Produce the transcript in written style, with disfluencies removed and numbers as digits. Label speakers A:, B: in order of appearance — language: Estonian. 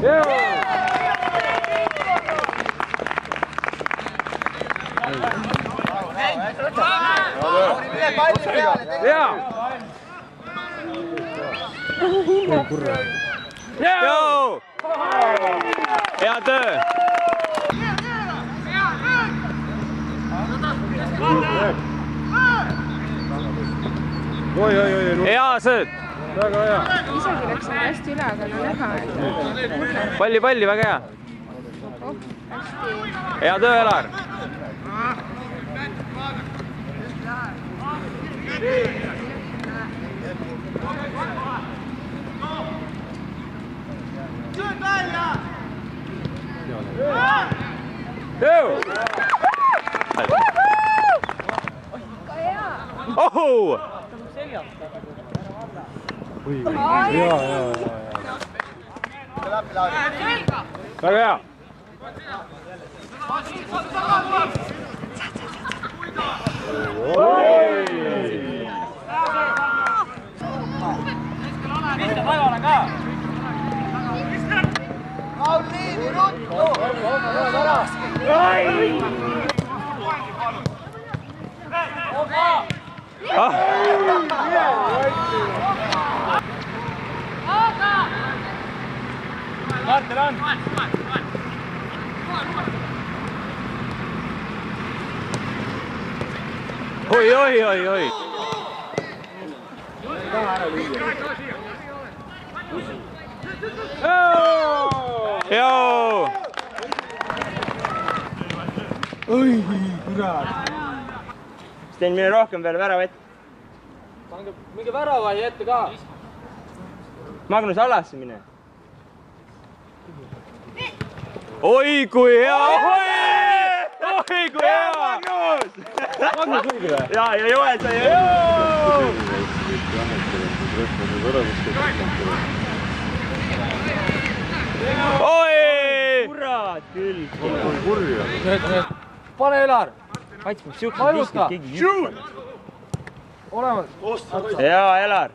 A: Hea töö! Hea sööt!
B: Väga hea! Isegi läks hästi üle, aga näha, et...
A: Palli, väga hea! Hea töö, Elar! Ohu! Väga hea! Oi. Joo! Oi, kurat! Siis tein mine rohkem peale värava ette.
C: Minge värava ette ka.
A: Magnus, alasse mine. Oi, kui hea! Oi, kui hea! Magnus!
C: Magnus õige või?
A: Ja Joel sai joo! Oi! Kurat küll!
C: Pane Elar!
A: Kaitsme siuksed liikmed, keegi juhtab.
C: Olemas!
A: Hea, Elar!